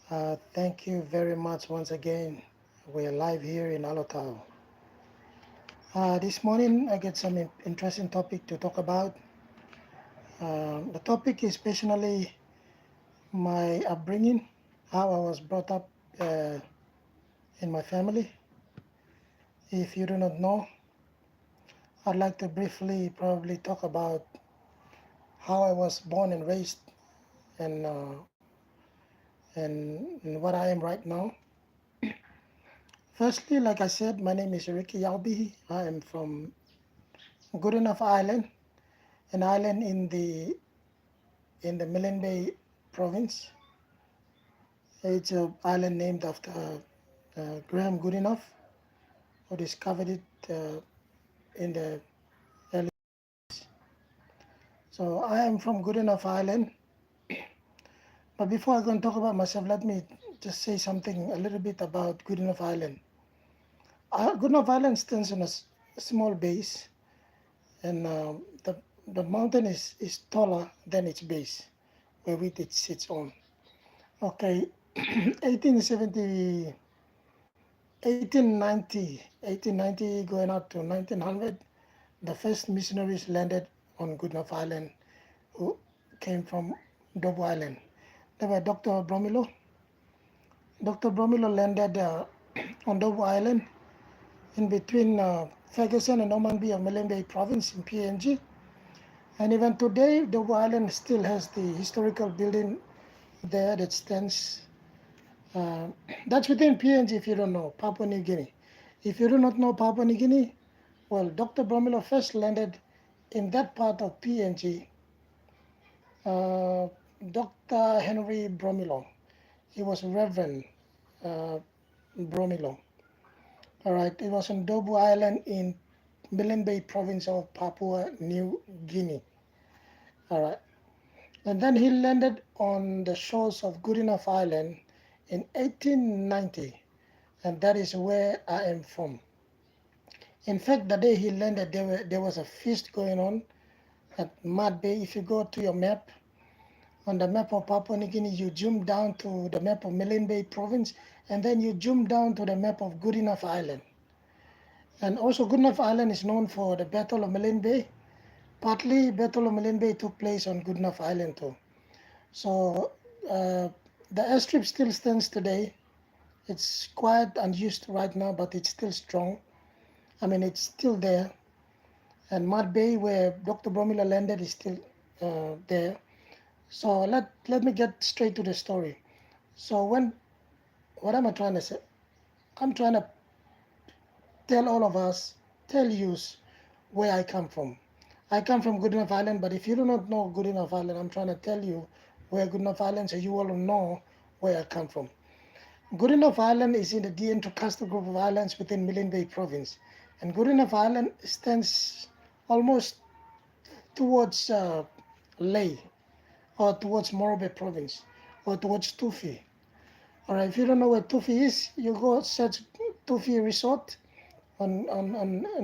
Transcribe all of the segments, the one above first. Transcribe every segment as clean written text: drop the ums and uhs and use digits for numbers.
Thank you very much once again. We're live here in Alotau. This morning, I get some interesting topic to talk about. The topic is personally my upbringing, how I was brought up uh, in my family. If you do not know, I'd like to briefly probably talk about how I was born and raised and, uh, and what I am right now. Firstly, like I said, my name is Ricky Yaubihi. I am from Good Enough Island, an island in the Milne province. It's an island named after Graham Goodenough, who discovered it in the early. So I am from Goodenough Island. But before I go and talk about myself, let me just say something a little bit about Goodenough Island. Goodenough Island stands on a small base, and the mountain is taller than its base, where it sits on. Okay, 1870, 1890 going up to 1900, the first missionaries landed on Goodenough Island who came from Dobo Island. They were Dr. Bromilo. Dr. Bromilo landed on Dobo Island in between Ferguson and Normanby of Milne province in PNG. And even today, Dobo Island still has the historical building there that stands. Uh, that's within PNG if you don't know, Papua New Guinea. If you do not know Papua New Guinea, well, Dr. Bromilo first landed in that part of PNG. Uh, Dr. Henry Bromilo. He was Reverend uh, Bromilo. All right, it was on Dobu Island in Milne province of Papua New Guinea. All right, and then he landed on the shores of Goodenough Island in 1890, and that is where I am from. In fact, the day he landed, there was a feast going on at Mud Bay. If you go to your map, on the map of Papua New Guinea, you zoom down to the map of Milne province, and then you zoom down to the map of Goodenough Island. And also Goodenough Island is known for the Battle of Milne Bay. Partly, Battle of Milne Bay took place on Goodenough Island too. So the airstrip still stands today. It's quite unused right now, but it's still strong. I mean, it's still there. And Mud Bay, where Dr. Bromila landed, is still there. So let me get straight to the story. So what am I trying to say? I'm trying to tell all of us, tell you where I come from. I come from Goodenough Island, but if you do not know Goodenough Island, I'm trying to tell you where Goodenough Island, so you will know where I come from. Goodenough Island is in the DN Trocasta group of islands within Milne Bay province. And Goodenough Island stands almost towards Ley, or towards Morobe province, or towards Tufi. All right, if you don't know where Tufi is, you go search Tufi Resort on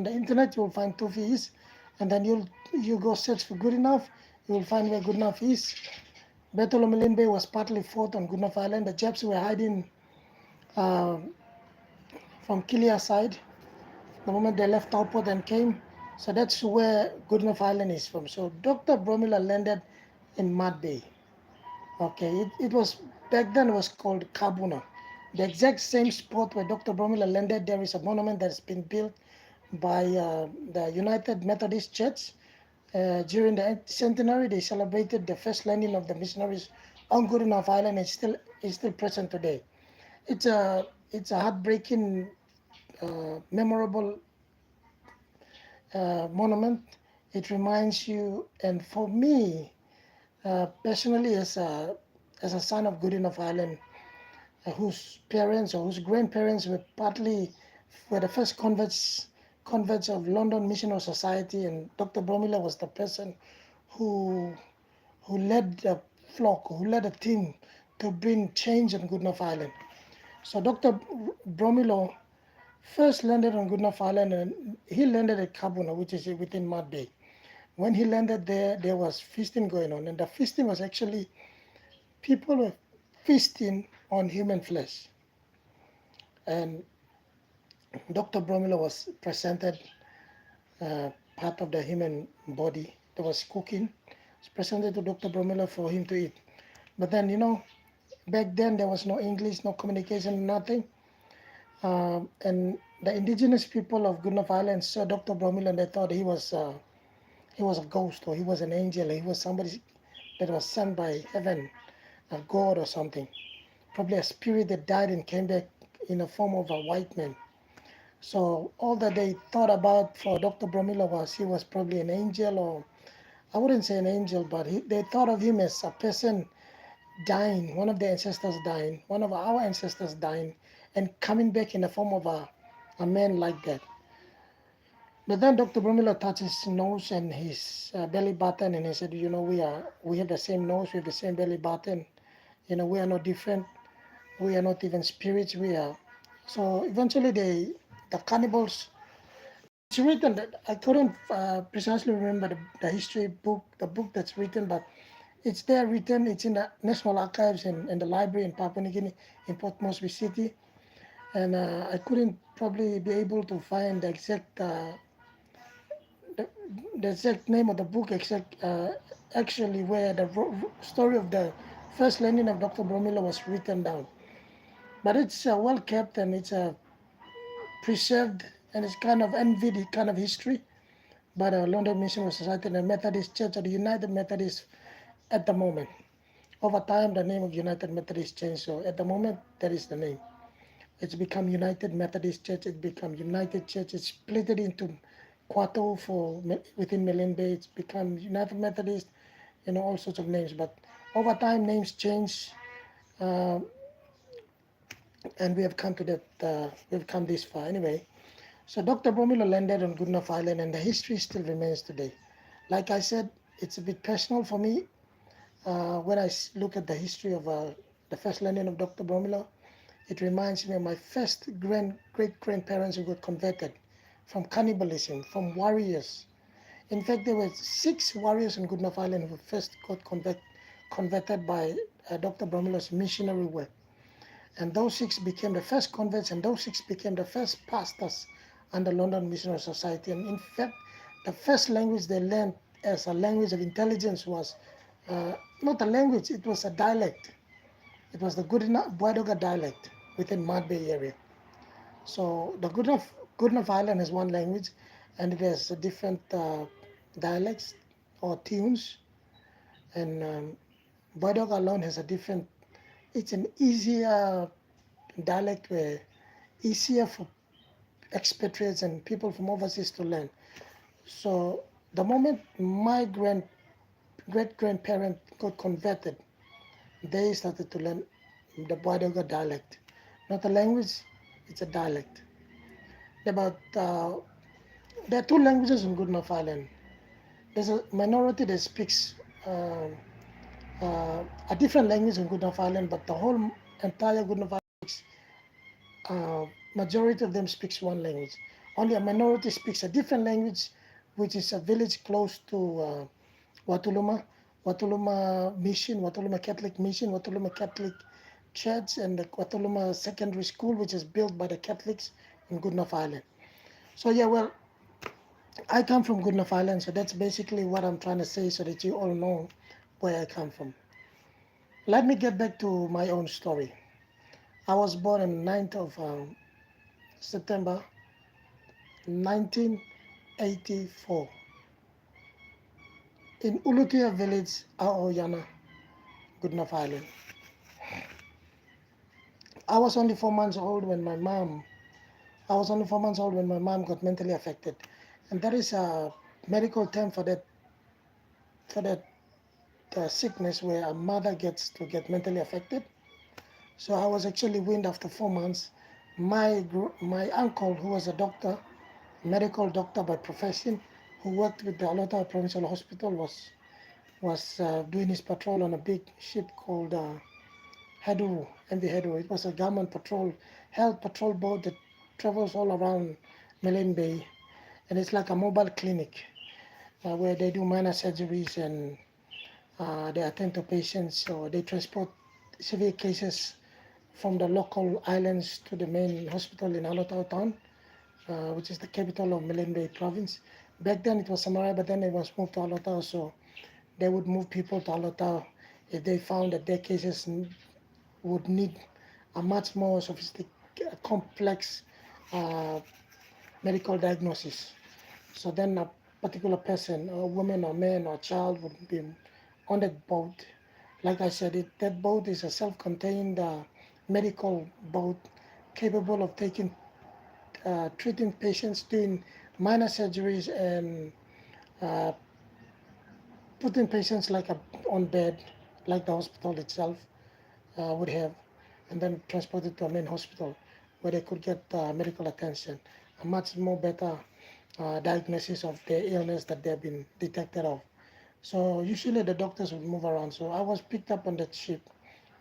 the internet. You will find Tufi is, and then you go search for Good Enough. You will find where Good Enough is. Battle of Milne Bay was partly fought on Good Enough Island. The Japs were hiding uh, from Kilia side the moment they left Taupo and came. So that's where Good Enough Island is from. So Dr. Bromila landed in Mud Bay. Okay, it was back then it was called Kabuna. The exact same spot where Dr. Bromila landed, there is a monument that's been built by the United Methodist Church. During the centenary, they celebrated the first landing of the missionaries on Goodenough Island. It's still present today. It's a heartbreaking, memorable monument. It reminds you, and for me personally, as a son of Goodenough Island, whose parents or whose grandparents were the first converts of London Missionary Society, and Dr. Bromila was the person who who led the flock, who led a team to bring change on Goodenough Island. So Dr. Bromilo first landed on Goodenough Island, and he landed at Kabuna, which is within Mud Bay. When he landed there, there was feasting going on, and the feasting was actually people were feasting on human flesh. And Dr. Bromilo was presented part of the human body that was cooking. It's presented to Dr. Bromilo for him to eat. But then, back then there was no English, no communication, nothing. And the indigenous people of Goodenough Island saw Dr. Bromilo and they thought he was a ghost or he was an angel. He was somebody that was sent by heaven, a god or something. Probably a spirit that died and came back in the form of a white man. So all that they thought about for Dr. Bromilo was he was probably an angel, or I wouldn't say an angel, but they thought of him as a person dying, one of the ancestors dying, one of our ancestors dying, and coming back in the form of a man like that. But then Dr. Bromilo touched his nose and his belly button, and he said, we have the same nose, we have the same belly button. We are not different. We are not even spirits. We are. So eventually, the cannibals. It's written that I couldn't precisely remember the history book, the book that's written, but it's there written. It's in the National Archives and the library in Papua New Guinea in Port Moresby City, and I couldn't probably be able to find the, the exact name of the book, actually where the story of the first landing of Dr. Bromilo was written down. But it's well kept and it's preserved and it's kind of envied kind of history by the London Missionary Society and the Methodist Church or the United Methodist at the moment. Over time, the name of United Methodist changed, so at the moment, that is the name. It's become United Methodist Church, it become United Church, it's split it into Kwato within Milne Bay, it's become United Methodist, all sorts of names. But over time, names change, and we have come to that, we've come this far. Anyway, so Dr. Bromilo landed on Goodenough Island, and the history still remains today. Like I said, it's a bit personal for me. When I look at the history of the first landing of Dr. Bromilo, it reminds me of my first great-grandparents who got converted from cannibalism, from warriors. In fact, there were 6 warriors on Goodenough Island who first got converted by Dr. Bromilo's missionary work. And those 6 became the first converts, and those 6 became the first pastors under London Missionary Society. And in fact, the first language they learned as a language of intelligence was not a language, it was a dialect. It was the Buadoga dialect within Mud Bay area. So the Goodenough Island has one language, and it has different dialects or tunes. And Buadoga alone has a different, it's an easier dialect where easier for expatriates and people from overseas to learn. So the moment my great-grandparent got converted, they started to learn the Buadoga dialect. Not a language, it's a dialect. There are 2 languages in Goodenough Island. There's a minority that speaks a different language in Goodenough Island, but the whole entire Goodenough Island speaks, majority of them speaks one language. Only a minority speaks a different language, which is a village close to Watuluma Mission, Watuluma Catholic Mission, Watuluma Catholic Church, and the Watuluma Secondary School, which is built by the Catholics in Goodenough Island. So yeah, well, I come from Goodenough Island, so that's basically what I'm trying to say so that you all know where I come from. Let me get back to my own story. I was born on 9th of September 1984 in Ulutia village, Aoyana, Goodenough Island. I was only 4 months old when my mom got mentally affected. And that is a medical term for that sickness where a mother gets to get mentally affected. So I was actually weaned after 4 months. My uncle, who was a doctor, medical doctor by profession, who worked with the Alotau Provincial Hospital, was doing his patrol on a big ship called MV Heduru. It was a government health patrol boat that travels all around Milne Bay, and it's like a mobile clinic where they do minor surgeries and they attend to patients, or they transport severe cases from the local islands to the main hospital in Alotau town, which is the capital of Milne province. Back then it was Samaria, but then it was moved to Alotau, so they would move people to Alotau if they found that their cases would need a much more sophisticated, complex uh, medical diagnosis. So then a particular person, a woman or man or child, would be on that boat. Like I said, that boat is a self-contained medical boat capable of treating patients, doing minor surgeries, and uh, putting patients on bed, like the hospital itself would have, and then transported to a main hospital where they could get medical attention, a much more better diagnosis of their illness that they've been detected of. So usually the doctors would move around. So I was picked up on that ship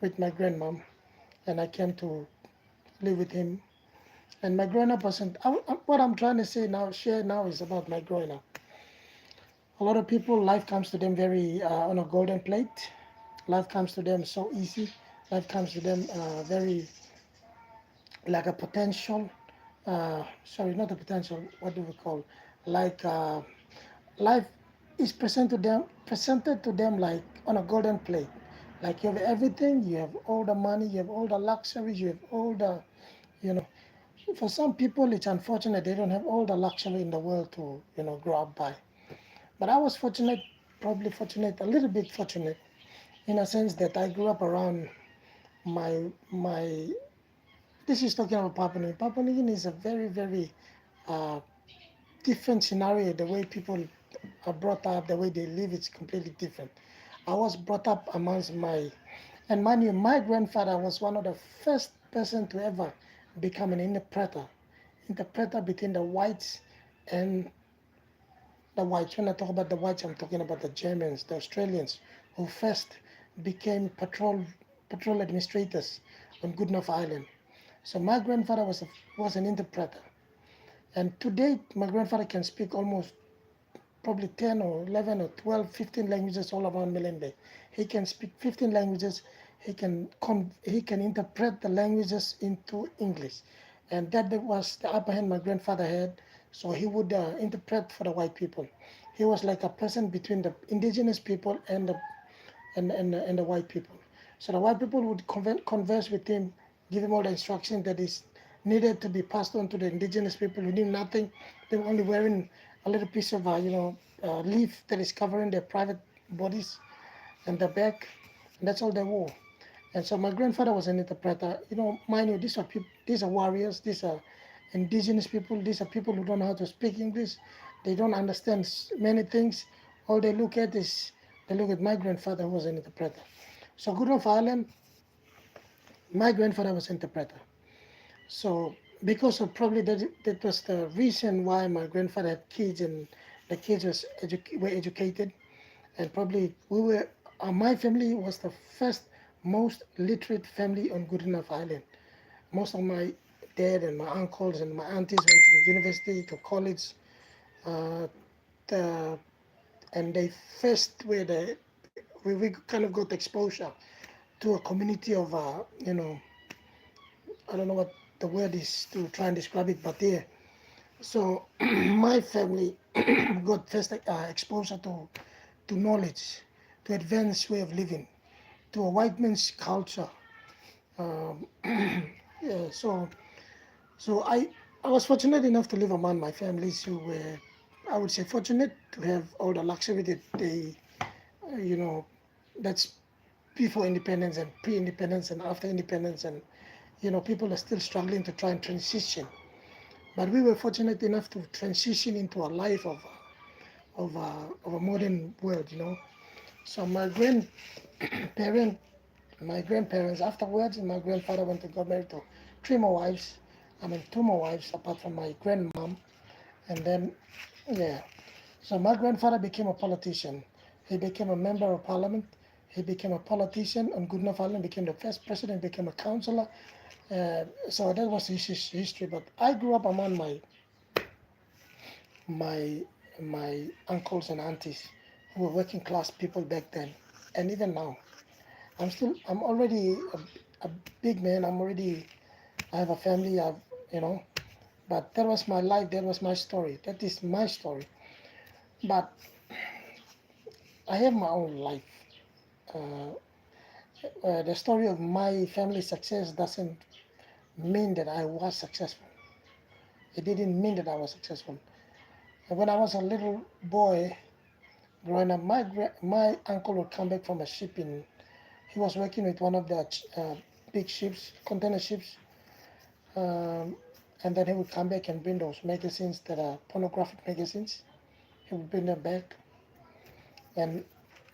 with my grandmom, and I came to live with him. And my growing up wasn't. What I'm trying to share now, is about my growing up. A lot of people, life comes to them very on a golden plate. Life comes to them so easy. Life comes to them very like a potential. Sorry, not a potential. What do we call? Like life is presented to them like on a golden plate. Like you have everything, you have all the money, you have all the luxuries, you have all the, you know. For some people, it's unfortunate they don't have all the luxury in the world to, grow up by. But I was fortunate, probably fortunate, a little bit fortunate, in a sense that I grew up around my. This is talking about Papua New Guinea. Papua New Guinea is a very, very uh, different scenario. The way people are brought up, the way they live, it's completely different. I was brought up amongst and mind you, my grandfather was one of the first person to ever become an interpreter between the whites and the whites. When I talk about the whites, I'm talking about the Germans, the Australians, who first became patrol administrators on Goodenough Island. So my grandfather was an interpreter. And to date, my grandfather can speak almost probably 10 or 11 or 12, 15 languages all around Milne. He can speak 15 languages. He can interpret the languages into English. And that was the upper hand my grandfather had. So he would interpret for the white people. He was like a person between the indigenous people and the white people. So the white people would converse with him, give him all the instructions that is needed to be passed on to the indigenous people who knew nothing. They were only wearing a little piece of, leaf that is covering their private bodies and their back, and that's all they wore. And so my grandfather was an interpreter. Mind you, these are warriors. These are indigenous people. These are people who don't know how to speak English. They don't understand many things. All they look at is they look at my grandfather, who was an interpreter. So Goodenough Island, my grandfather was an interpreter. So because of probably that was the reason why my grandfather had kids, and the kids were educated, and probably my family was the first most literate family on Goodenough Island. Most of my dad and my uncles and my aunties went to university, to college, uh, the, and they first were we kind of got exposure to a community of I don't know what the word is to try and describe it, but there. So my family got first exposure to knowledge, to advanced way of living, to a white man's culture. Um, yeah, so I was fortunate enough to live among my families who were, I would say, fortunate to have all the luxury that they, you know, that's before independence and pre-independence and after independence, and people are still struggling to try and transition. But we were fortunate enough to transition into a life of a modern world. So grandparent, my grandparents afterwards, and my grandfather went and got married to three more wives. I mean, two more wives apart from my grandmom, and then yeah. So my grandfather became a politician. He became a member of parliament. He became a politician on Goodenough Island. Became the first president. Became a councillor. So that was his history. But I grew up among my my uncles and aunties who were working class people back then, and even now. I'm already a big man. I have a family. You know, but that was my life. That was my story. That is my story. But I have my own life. Uh, the story of my family success doesn't mean that I was successful. It didn't mean that I was successful. And when I was a little boy growing up, my uncle would come back from a ship in. He was working with one of the big ships, container ships, um, and then he would come back and bring those magazines that are pornographic magazines. He would bring them back, and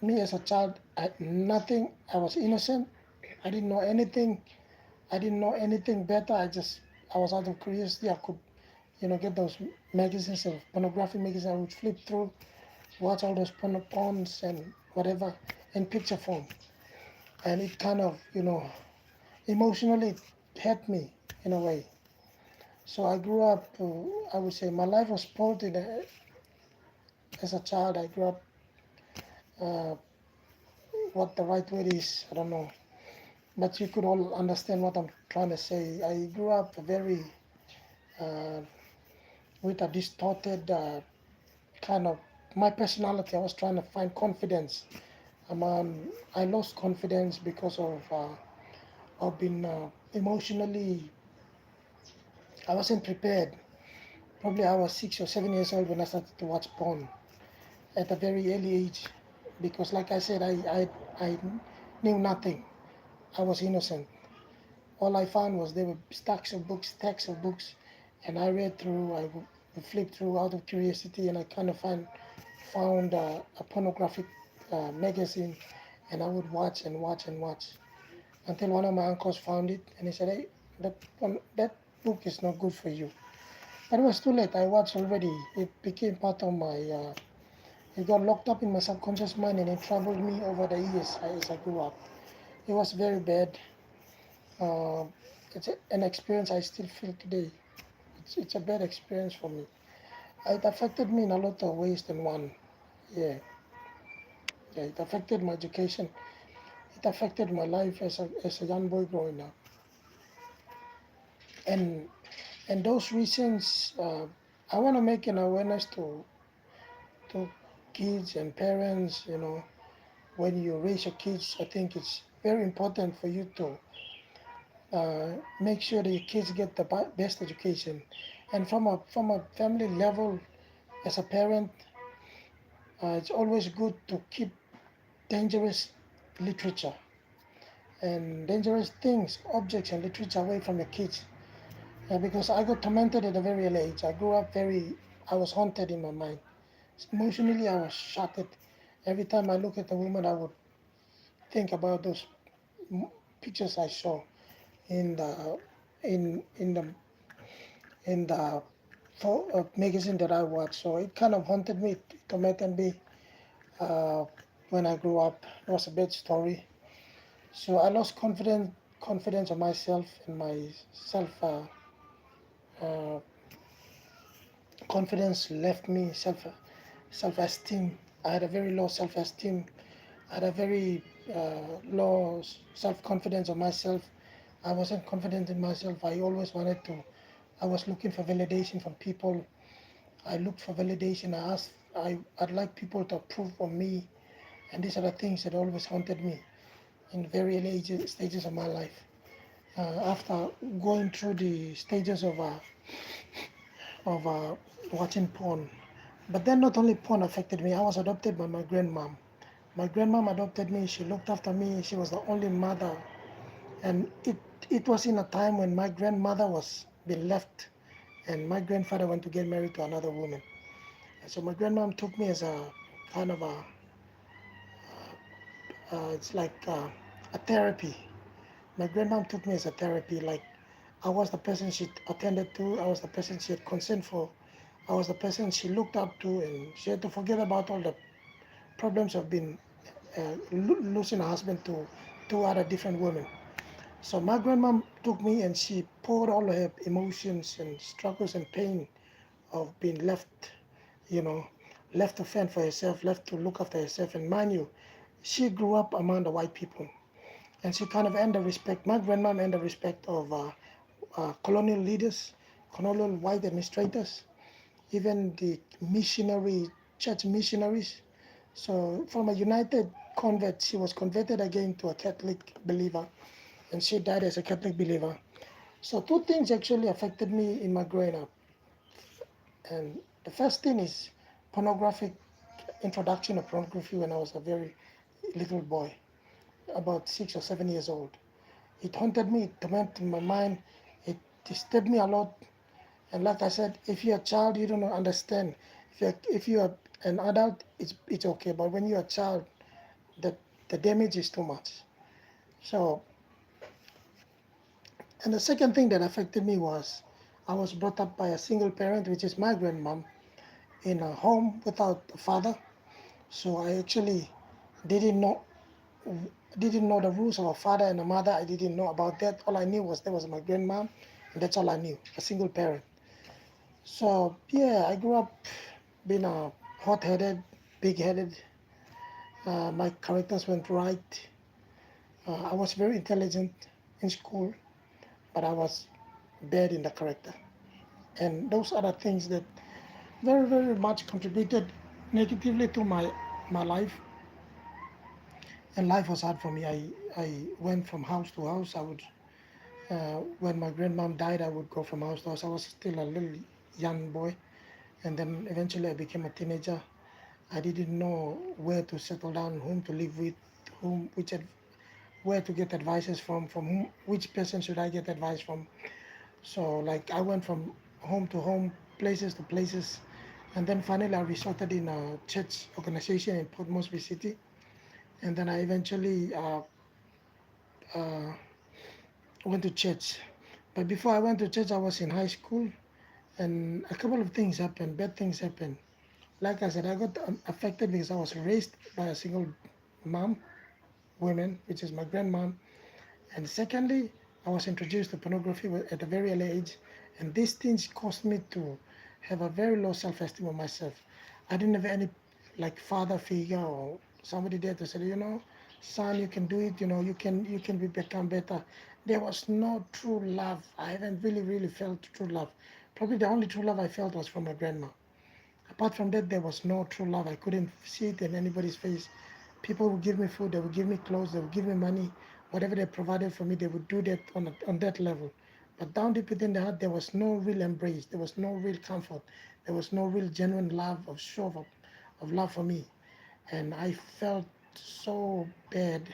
me as a child, I had nothing. I was innocent. I didn't know anything. I didn't know anything better. I was out of curiosity. I could, get those magazines of pornographic magazines. I would flip through, watch all those porns and whatever in picture form, and it kind of, emotionally hurt me in a way. So I grew up. I would say my life was spoiled as a child. I grew up. Uh, what the right word is, I don't know, but you could all understand what I'm trying to say. I grew up very uh, with a distorted kind of my personality. I was trying to find confidence. I lost confidence because of being emotionally. I wasn't prepared. Probably I was 6 or 7 years old when I started to watch porn at a very early age, because, like I said, I knew nothing. I was innocent. All I found was there were stacks of books, and I read through. I would flip through out of curiosity, and I kind of found a pornographic magazine, and I would watch and watch and watch until one of my uncles found it, and he said, "Hey, that book is not good for you." But it was too late. I watched already. It became part of my. It got locked up in my subconscious mind, and it troubled me over the years as I grew up. It was very bad. Uh, it's an experience I still feel today. It's a bad experience for me. It affected me in a lot of ways than one. Yeah, yeah. It affected my education. It affected my life as a young boy growing up. And those reasons, I want to make an awareness to kids and parents. When you raise your kids, I think it's very important for you to make sure that your kids get the best education. And from a family level, as a parent, it's always good to keep dangerous literature and dangerous things, objects, and literature away from your kids. Because I got tormented at a very early age. I was haunted in my mind. Emotionally, I was shattered. Every time I look at a woman, I would think about those pictures I saw in the in the magazine that I watched. So it kind of haunted me, tormented me uh, when I grew up. It was a bad story. So I lost confidence in myself and my self uh, confidence left me. Self esteem. I had a very low self-esteem. I had a very low self-confidence of myself. I wasn't confident in myself. I always wanted to. I was looking for validation from people. I looked for validation. I'd like people to approve of me, and these are the things that always haunted me in very early stages of my life. After going through the stages of watching porn, but then not only porn affected me. I was adopted by my grandmom. My grandmom adopted me. She looked after me. She was the only mother, and it was in a time when my grandmother was being left, and my grandfather went to get married to another woman. And so my grandmom took me as a kind of it's like a therapy. My grandmom took me as a therapy. Like I was the person she attended to. I was the person she had consent for. I was the person she looked up to, and she had to forget about all the problems of being losing a husband to two other different women. So my grandmom took me and she poured all her emotions and struggles and pain of being left, you know, left to fend for herself, left to look after herself. And mind you, she grew up among the white people. And she kind of earned the respect. My grandmom earned the respect of colonial leaders, colonial white administrators, even the missionary, church missionaries. So from a united convert, she was converted again to a Catholic believer, and she died as a Catholic believer. So two things actually affected me in my growing up. And the first thing is pornographic introduction of pornography when I was a very little boy, about 6 or 7 years old. It haunted me, it tormented my mind, it disturbed me a lot. And like I said, if you're a child, you don't understand. If you're an adult, it's okay. But when you're a child, the the damage is too much. So, and the second thing that affected me was I was brought up by a single parent, which is my grandmom, in a home without a father. So I actually didn't know didn't know the rules of a father and a mother. I didn't know about that. All I knew was there was my grandmom, and that's all I knew. A single parent. So yeah, I grew up being a hot-headed, big-headed. My characters went right. I was very intelligent in school, but I was bad in the character. And those are the things that very, very much contributed negatively to my life. And life was hard for me. I went from house to house. When my grandmom died, I would go from house to house. I was still a little young boy. And then eventually I became a teenager. I didn't know where to settle down, whom to live with, whom, where to get advices from whom, which person should I get advice from. So like I went from home to home, places to places, and then finally I resorted in a church organization in Port Moresby City, and then I eventually uh, went to church. But before I went to church, I was in high school, and a couple of things happened, bad things happened. Like I said, I got affected because I was raised by a single mom, woman, which is my grandmom. And secondly, I was introduced to pornography at a very early age, and these things caused me to have a very low self-esteem of myself. I didn't have any like father figure or somebody there to say, son, you can do it. You can become better. There was no true love. I haven't really, really felt true love. Probably the only true love I felt was from my grandma. Apart from that, there was no true love. I couldn't see it in anybody's face. People would give me food, they would give me clothes, they would give me money. Whatever they provided for me, they would do that on that level. But down deep within the heart, there was no real embrace. There was no real comfort. There was no real genuine love of show of love for me. And I felt so bad.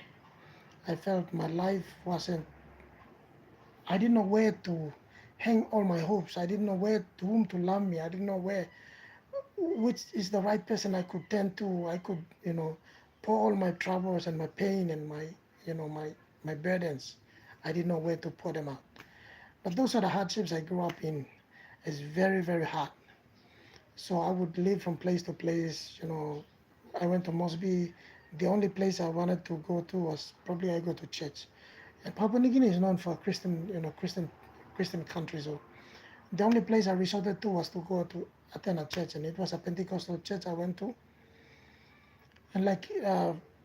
I felt my life wasn't, I didn't know where to hang all my hopes. I didn't know where to whom to love me. I didn't know which is the right person I could turn to. I could, pour all my troubles and my pain and my burdens. I didn't know where to pour them out. But those are the hardships I grew up in. It's very, very hard. So I would live from place to place. I went to Mosby. The only place I wanted to go to was probably I go to church. And Papua New Guinea is known for Christian country. So the only place I resorted to was to go to attend a church, and it was a Pentecostal church I went to. And like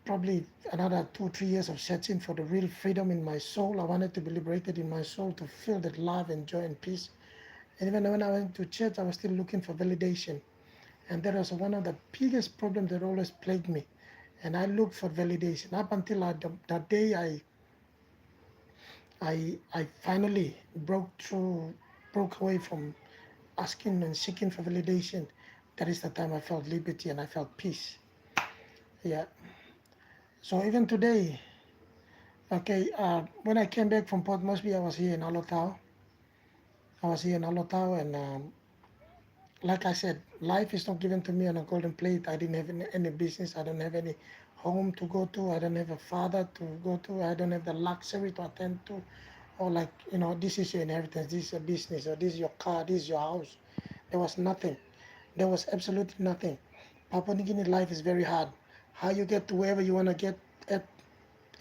probably another 2 3 years of searching for the real freedom in my soul. I wanted to be liberated in my soul to feel that love and joy and peace. And even when I went to church, I was still looking for validation. And that was one of the biggest problems that always plagued me. And I looked for validation up until that day I finally broke away from asking and seeking for validation. That is the time I felt liberty and I felt peace. Yeah. So even today, okay, when I came back from Port Moresby, I was here in Alotau. I was here in Alotau, and like I said, life is not given to me on a golden plate. I didn't have any business. I don't have any home to go to. I don't have a father to go to. I don't have the luxury to attend to. Or like, this is your inheritance, this is your business, or this is your car, this is your house. There was nothing. There was absolutely nothing. Papua New Guinea life is very hard. How you get to wherever you want to get at,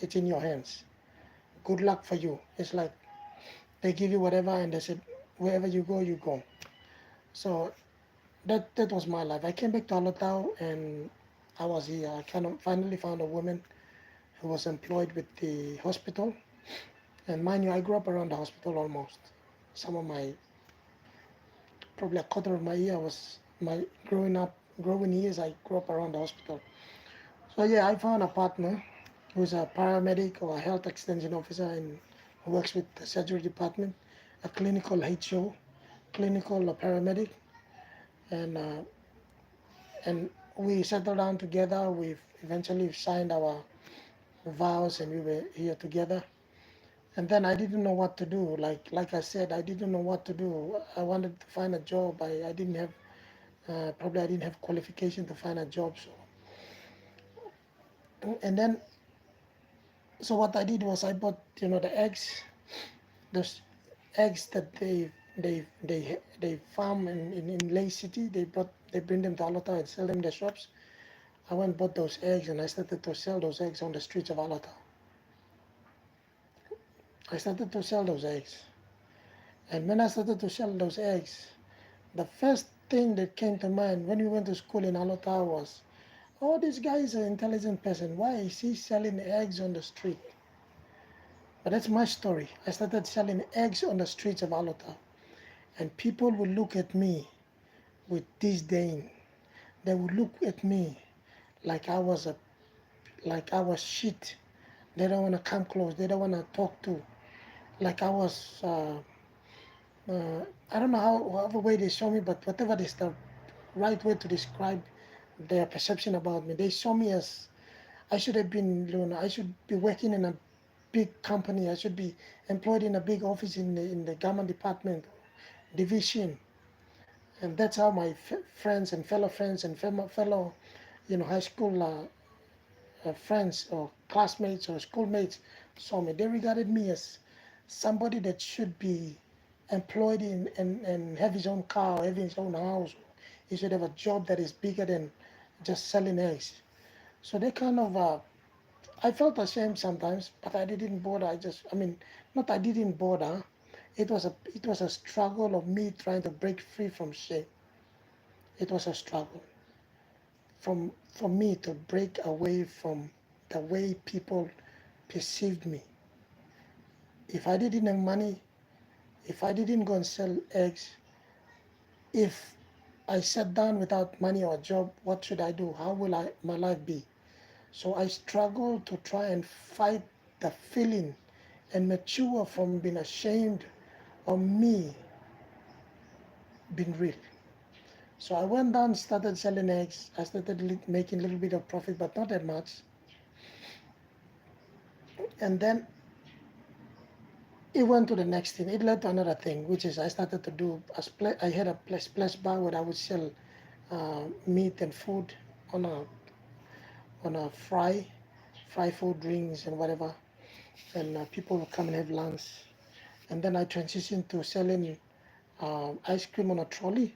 it's in your hands. Good luck for you. It's like they give you whatever and they said, wherever you go, you go. So that was my life. I came back to Alotau and I was here. I kind of finally found a woman who was employed with the hospital. And mind you, I grew up around the hospital almost. Some of my, probably a quarter of my year was my growing years, I grew up around the hospital. So yeah, I found a partner who's a paramedic or a health extension officer and who works with the surgery department, a clinical HO, clinical paramedic, and uh, and we settled down together. We've eventually signed our vows, and we were here together. And then I didn't know what to do. Like I said, I didn't know what to do. I wanted to find a job. I didn't have probably I didn't have qualification to find a job. And then so what I did was I bought the eggs, those eggs that they farm in Lake City. They bring them to Alotau and sell them in the shops. I went and bought those eggs and I started to sell those eggs on the streets of Alotau. I started to sell those eggs. And when I started to sell those eggs, the first thing that came to mind when we went to school in Alotau was, oh, this guy is an intelligent person. Why is he selling eggs on the street? But that's my story. I started selling eggs on the streets of Alotau. And people would look at me with disdain. They would look at me like like I was shit. They don't want to come close. They don't want to talk to. Like I was, I don't know however way they saw me, but whatever is the right way to describe their perception about me. They saw me as I should have been, I should be working in a big company. I should be employed in a big office in the government department, division. And that's how my friends and fellow friends and fellow, high school friends or classmates or schoolmates saw me. They regarded me as somebody that should be employed in and have his own car, have his own house. He should have a job that is bigger than just selling eggs. So they kind of, I felt ashamed sometimes, but I didn't bother. Not I didn't bother. It was a struggle of me trying to break free from shame. It was a struggle for me to break away from the way people perceived me. If I didn't have money, if I didn't go and sell eggs, if I sat down without money or a job, what should I do? How will my life be? So I struggled to try and fight the feeling and mature from being ashamed of me being real. So I went down, started selling eggs. I started making a little bit of profit, but not that much. And then it went to the next thing. It led to another thing, which is I started to do I had a splash bar where I would sell meat and food on a fry food, drinks and whatever, and people would come and have lunch. And then I transitioned to selling ice cream on a trolley.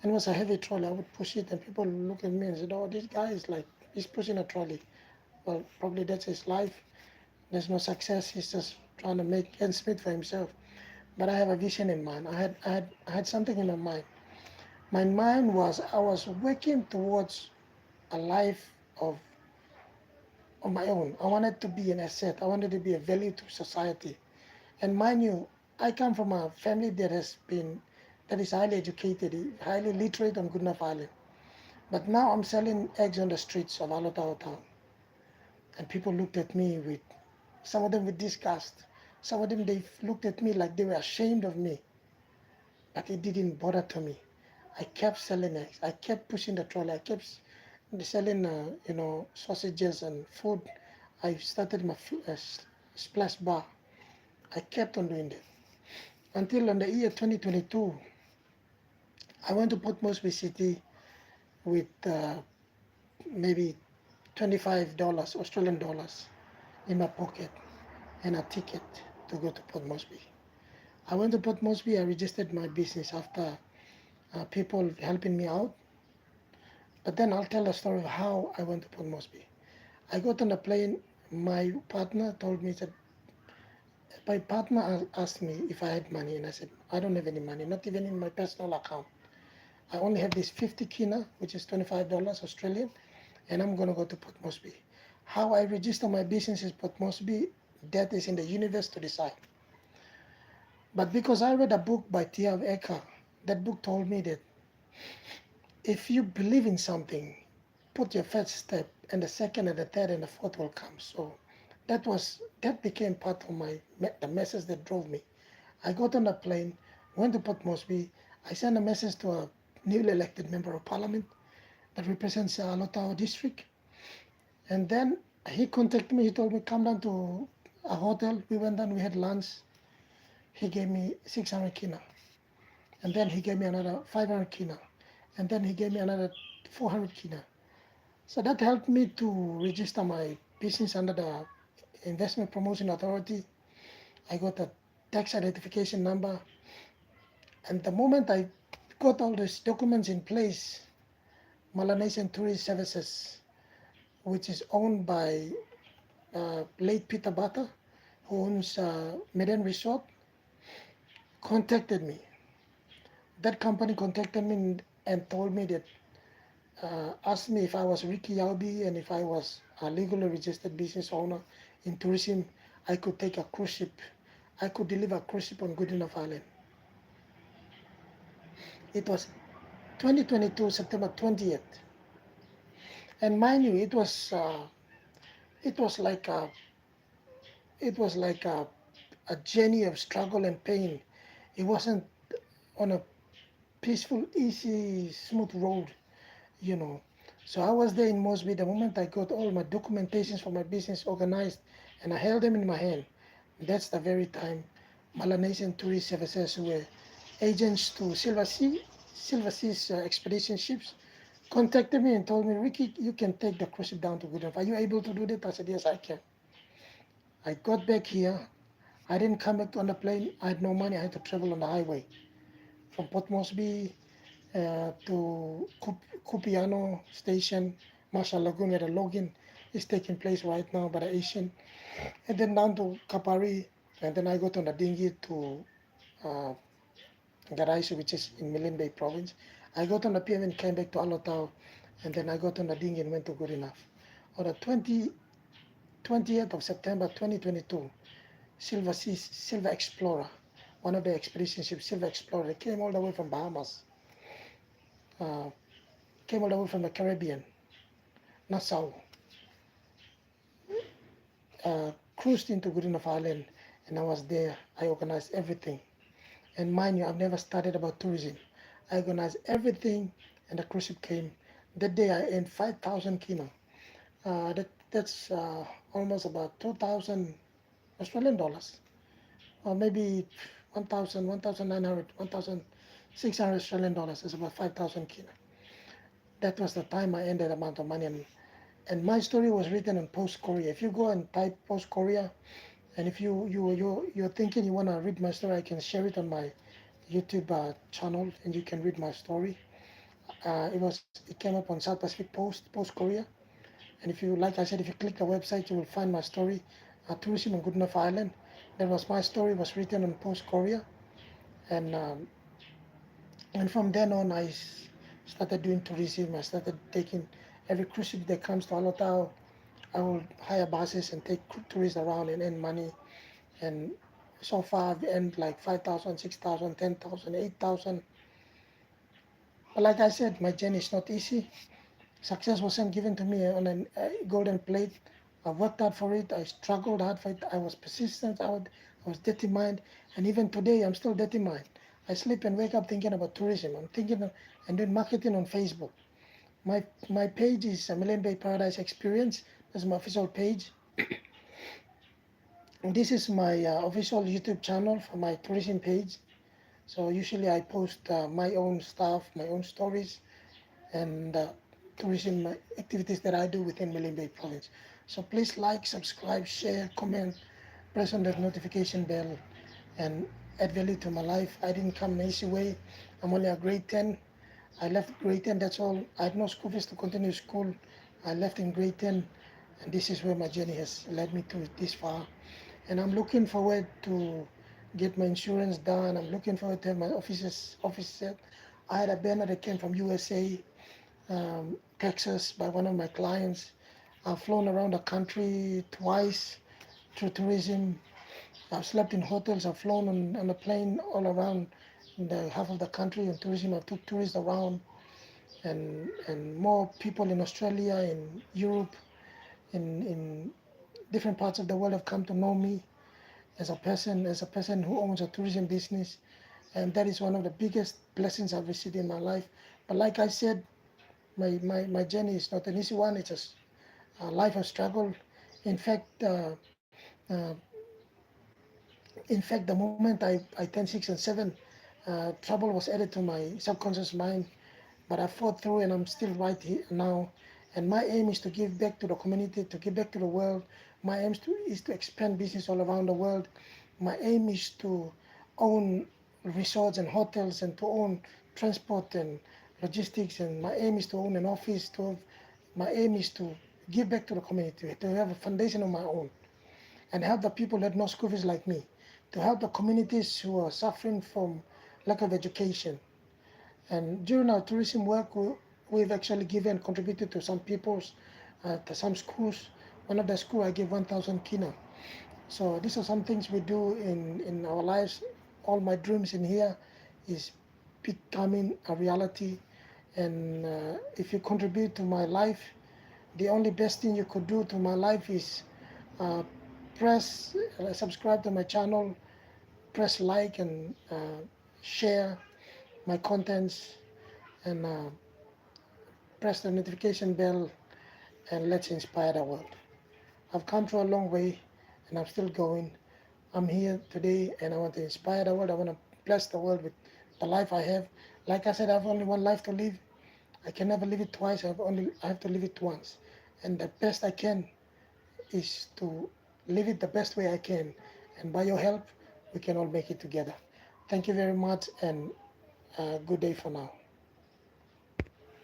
And it was a heavy trolley. I would push it, and people would look at me and said, "Oh, this guy is like he's pushing a trolley." Well, probably that's his life. There's no success. He's just trying to make ends meet for himself. But I have a vision in mind. I had something in my mind. My mind was I was working towards a life of my own. I wanted to be an asset. I wanted to be a value to society. And mind you, I come from a family that is highly educated, highly literate on Goodenough Island. But now I'm selling eggs on the streets of Alotau town. And people looked at me with, some of them with disgust. Some of them, they looked at me like they were ashamed of me. But it didn't bother to me. I kept selling eggs. I kept pushing the trolley. I kept selling, sausages and food. I started my splash bar. I kept on doing that. Until in the year 2022, I went to Port Moresby City with maybe $25 Australian dollars in my pocket and a ticket to go to Port Moresby. I went to Port Moresby. I registered my business after people helping me out. But then I'll tell the story of how I went to Port Moresby. I got on the plane. My partner told me that my partner asked me if I had money, and I said I don't have any money, not even in my personal account. I only have this 50 kina, which is $25 Australian, and I'm gonna go to Port Moresby. How I register my business is but must be that is in the universe to decide. But because I read a book by Tia Eka, that book told me that if you believe in something, put your first step, and the second and the third and the fourth will come. So that became part of the message that drove me. I got on a plane, went to Port Moresby. I sent a message to a newly elected member of parliament that represents Alotau district. And then he contacted me. He told me, come down to a hotel. We went down, we had lunch. He gave me 600 kina. And then he gave me another 500 kina. And then he gave me another 400 kina. So that helped me to register my business under the Investment Promotion Authority. I got a tax identification number. And the moment I got all these documents in place, Melanesian Tourist Services, which is owned by late Peter Bata, who owns Medan Resort, contacted me. That company contacted me and told me that, asked me if I was Ricky Yaubihi and if I was a legally registered business owner in tourism, I could take a cruise ship. I could deliver a cruise ship on Guinea Island. It was 2022, September 20th. And mind you, it was like a, it was like a journey of struggle and pain. It wasn't on a peaceful, easy, smooth road, you know. So I was there in Mosby. The moment I got all my documentations for my business organized and I held them in my hand, that's the very time Melanesian Tourist Services, who were agents to Silver Sea's expedition ships, contacted me and told me, Ricky, you can take the cruise ship down to Goodenough. Are you able to do that? I said, yes, I can. I got back here. I didn't come back on the plane. I had no money. I had to travel on the highway from Port Moresby to Kupiano Station, Marshall Lagoon, where the login is taking place right now by the Asian, and then down to Kapari, and then I got on the dinghy to uh, Garaisu, which is in Milne Bay province. I got on the PM and came back to Alotau, and then I got on the dinghy and went to Good Enough. On the 20th of September 2022, Silver Explorer, one of the expedition ships, Silver Explorer, came all the way from Bahamas, uh, came all the way from the Caribbean, Nassau, cruised into Goodenough Island, and I was there. I organized everything. And mind you, I've never studied about tourism. I organized everything, and the cruise ship came. That day I earned 5,000 kina. That's almost about 2,000 Australian dollars, or maybe 1,000, 1,900, 1,600 Australian dollars. It's about 5,000 kina. That was the time I earned that amount of money. And my story was written on Post Korea. If you go and type Post Korea, and if you're thinking you want to read my story, I can share it on my YouTube channel, and you can read my story. It came up on South Pacific Post Korea, and if you, like I said, if you click the website, you will find my story, tourism on Goodenough Island. That was my story, was written on Post Korea, and from then on I started doing tourism. I started taking every cruise ship that comes to Alotau. I will hire buses and take tourists around and earn money. And so far I've earned like 5,000, 6,000, 10,000, 8,000. But like I said, my journey is not easy. Success wasn't given to me on a golden plate. I worked hard for it. I struggled hard for it. I was persistent. I was determined. And even today, I'm still determined. I sleep and wake up thinking about tourism. I'm thinking and doing marketing on Facebook. My page is a Milne Bay Paradise Experience. That's my official page. And this is my official YouTube channel for my tourism page. So usually I post my own stuff, my own stories, and tourism activities that I do within Milne Bay province. So please like, subscribe, share, comment, press on that notification bell, and add value to my life. I didn't come an easy way. I'm only a grade 10. I left grade 10, that's all. I had no school fees to continue school. I left in grade 10, and this is where my journey has led me to this far. And I'm looking forward to get my insurance done. I'm looking forward to have my office set. I had a banner that came from USA, Texas, by one of my clients. I've flown around the country twice through tourism. I've slept in hotels. I've flown on a plane all around the half of the country on tourism. I took tourists around, and more people in Australia, in Europe, in different parts of the world have come to know me as a person who owns a tourism business, and that is one of the biggest blessings I've received in my life. But like I said, my journey is not an easy one. It's a life of struggle. In fact, uh, the moment I turned 6 and 7, trouble was added to my subconscious mind. But I fought through, and I'm still right here now. And my aim is to give back to the community, to give back to the world. My aim is to expand business all around the world. My aim is to own resorts and hotels, and to own transport and logistics. And my aim is to own an office. My aim is to give back to the community, to have a foundation of my own, and help the people that know school fees like me, to help the communities who are suffering from lack of education. And during our tourism work, we've actually given, contributed to some people's, to some schools. One of the school I gave 1,000 kina. So these are some things we do in our lives. All my dreams in here is becoming a reality. And if you contribute to my life, the only best thing you could do to my life is uh, subscribe to my channel, press like, and share my contents, and press the notification bell, and let's inspire the world. I've come through a long way, and I'm still going. I'm here today, and I want to inspire the world. I want to bless the world with the life I have. Like I said, I have only one life to live. I can never live it twice. I have to live it once. And the best I can is to live it the best way I can. And by your help, we can all make it together. Thank you very much, and good day for now.